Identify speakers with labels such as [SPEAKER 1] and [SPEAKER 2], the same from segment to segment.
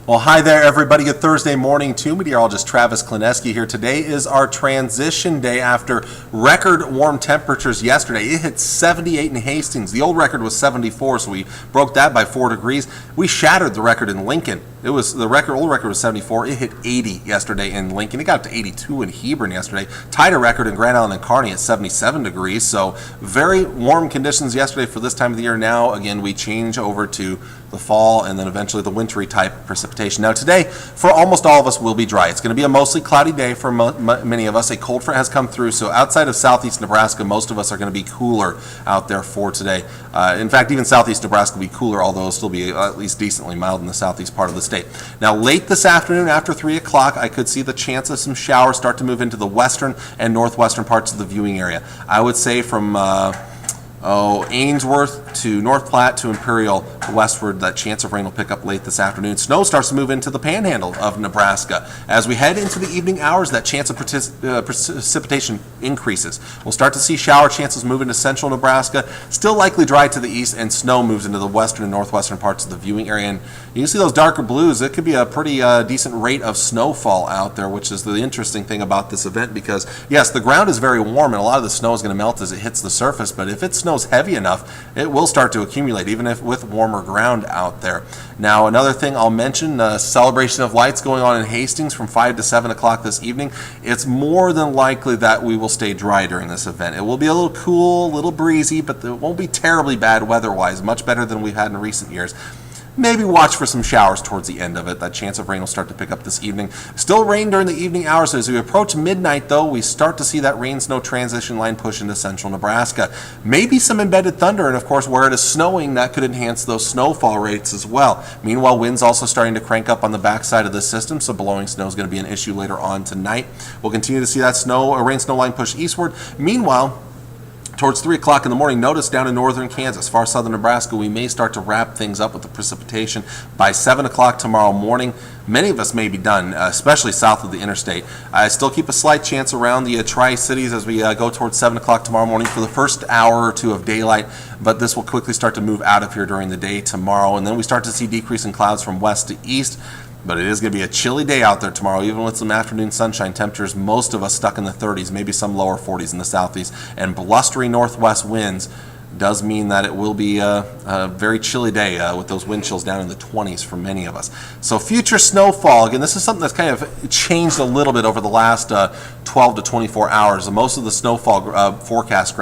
[SPEAKER 1] Well, hi there, everybody. Good Thursday morning to meteorologist Travis Klineski here. Today is our transition day after record warm temperatures yesterday. It hit 78 in Hastings. The old record was 74, so we broke that by 4 degrees. We shattered the record in Lincoln. It was the old record was 74. It hit 80 yesterday in Lincoln. It got up to 82 in Hebron yesterday. Tied a record in Grand Island and Kearney at 77 degrees. So very warm conditions yesterday for this time of the year. Now, again, we change over to the fall and then eventually the wintry type precipitation. Now today, for almost all of us, will be dry. It's going to be a mostly cloudy day for many of us. A cold front has come through, so outside of southeast Nebraska, most of us are going to be cooler out there for today. In fact, even southeast Nebraska will be cooler, although it'll still be at least decently mild in the southeast part of the state. Now late this afternoon, after 3 o'clock, I could see the chance of some showers start to move into the western and northwestern parts of the viewing area. I would say from Ainsworth to North Platte to Imperial westward, that chance of rain will pick up late this afternoon. Snow starts to move into the panhandle of Nebraska. As we head into the evening hours, that chance of precipitation increases. We'll start to see shower chances move into central Nebraska, still likely dry to the east, and snow moves into the western and northwestern parts of the viewing area. And you can see those darker blues. It could be a pretty decent rate of snowfall out there, which is the interesting thing about this event because, yes, the ground is very warm and a lot of the snow is going to melt as it hits the surface, but if it snows heavy enough, it will start to accumulate, even if with warmer ground out there. Now, another thing I'll mention, celebration of lights going on in Hastings from 5 to 7 o'clock this evening. It's more than likely that we will stay dry during this event. It will be a little cool, a little breezy, but it won't be terribly bad weather-wise, much better than we've had in recent years. Maybe watch for some showers towards the end of it. That chance of rain will start to pick up this evening. Still rain during the evening hours. As we approach midnight, though, we start to see that rain-snow transition line push into central Nebraska. Maybe some embedded thunder, and of course, where it is snowing, that could enhance those snowfall rates as well. Meanwhile, winds also starting to crank up on the backside of the system, so blowing snow is going to be an issue later on tonight. We'll continue to see that rain-snow line push eastward. Meanwhile, towards 3 o'clock in the morning, notice down in northern Kansas, far southern Nebraska, we may start to wrap things up with the precipitation by 7 o'clock tomorrow morning. Many of us may be done, especially south of the interstate. I still keep a slight chance around the Tri-Cities as we go towards 7 o'clock tomorrow morning for the first hour or two of daylight, but this will quickly start to move out of here during the day tomorrow, and then we start to see decreasing clouds from west to east. But it is going to be a chilly day out there tomorrow, even with some afternoon sunshine. Temperatures, most of us stuck in the 30s, maybe some lower 40s in the southeast. And blustery northwest winds does mean that it will be a very chilly day with those wind chills down in the 20s for many of us. So future snowfall, again, this is something that's kind of changed a little bit over the last 12 to 24 hours. Most of the snowfall forecast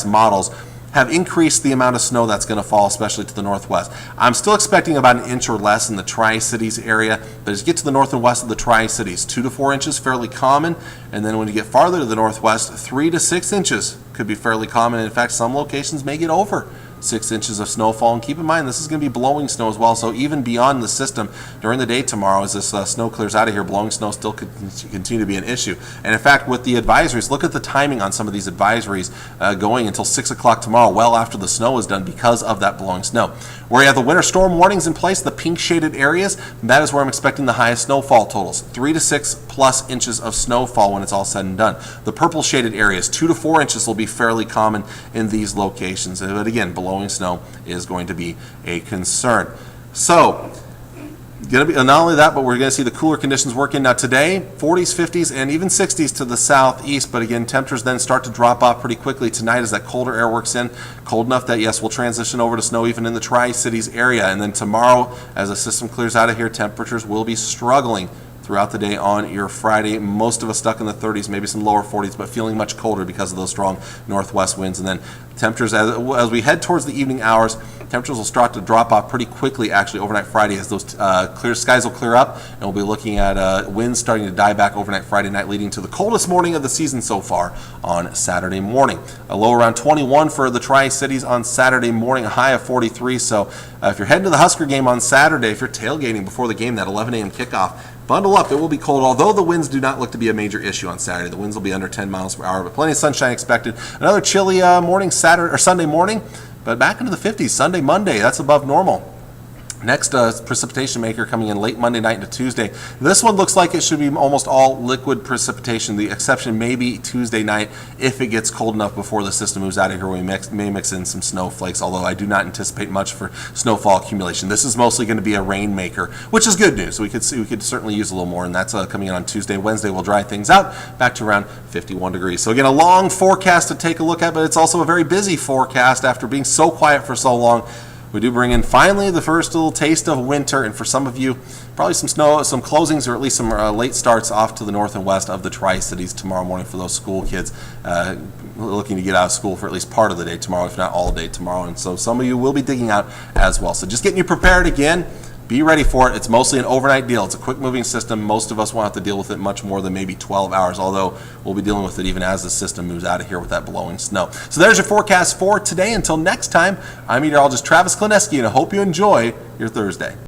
[SPEAKER 1] models have increased the amount of snow that's going to fall, especially to the northwest. I'm still expecting about an inch or less in the Tri-Cities area, but as you get to the north and west of the Tri-Cities, 2 to 4 inches fairly common, and then when you get farther to the northwest, 3 to 6 inches could be fairly common. In fact, some locations may get over 6 inches of snowfall. And keep in mind, this is going to be blowing snow as well. So even beyond the system during the day tomorrow, as this snow clears out of here, blowing snow still could continue to be an issue. And in fact, with the advisories, look at the timing on some of these advisories going until 6 o'clock tomorrow, well after the snow is done because of that blowing snow. Where you have the winter storm warnings in place, the pink shaded areas, that is where I'm expecting the highest snowfall totals. 3 to 6 plus inches of snowfall when it's all said and done. The purple shaded areas, 2 to 4 inches will be fairly common in these locations. But again, blowing snow is going to be a concern. So, going to be not only that, but we're going to see the cooler conditions work in. Now today, 40s, 50s, and even 60s to the southeast, but again, temperatures then start to drop off pretty quickly tonight as that colder air works in. Cold enough that, yes, we'll transition over to snow even in the Tri-Cities area. And then tomorrow, as the system clears out of here, temperatures will be struggling throughout the day on your Friday. Most of us stuck in the 30s, maybe some lower 40s, but feeling much colder because of those strong northwest winds. And then temperatures, as we head towards the evening hours, temperatures will start to drop off pretty quickly, actually, overnight Friday, as those clear skies will clear up, and we'll be looking at winds starting to die back overnight Friday night, leading to the coldest morning of the season so far on Saturday morning. A low around 21 for the Tri-Cities on Saturday morning, a high of 43. So if you're heading to the Husker game on Saturday, if you're tailgating before the game, that 11 a.m. kickoff, bundle up. It will be cold, although the winds do not look to be a major issue on Saturday. The winds will be under 10 miles per hour, but plenty of sunshine expected. Another chilly morning Saturday or Sunday morning, but back into the 50s Sunday, Monday. That's above normal. Next precipitation maker coming in late Monday night into Tuesday. This one looks like it should be almost all liquid precipitation. The exception may be Tuesday night if it gets cold enough before the system moves out of here. We may mix in some snowflakes, although I do not anticipate much for snowfall accumulation. This is mostly going to be a rainmaker, which is good news. We could certainly use a little more, and that's coming in on Tuesday. Wednesday will dry things out back to around 51 degrees. So again, a long forecast to take a look at, but it's also a very busy forecast after being so quiet for so long. We do bring in finally the first little taste of winter, and for some of you, probably some snow, some closings, or at least some late starts off to the north and west of the Tri-Cities tomorrow morning for those school kids looking to get out of school for at least part of the day tomorrow, if not all day tomorrow. And so some of you will be digging out as well. So just getting you prepared again. Be ready for it. It's mostly an overnight deal. It's a quick moving system. Most of us won't have to deal with it much more than maybe 12 hours, although we'll be dealing with it even as the system moves out of here with that blowing snow. So there's your forecast for today. Until next time, I'm meteorologist Travis Klineski, and I hope you enjoy your Thursday.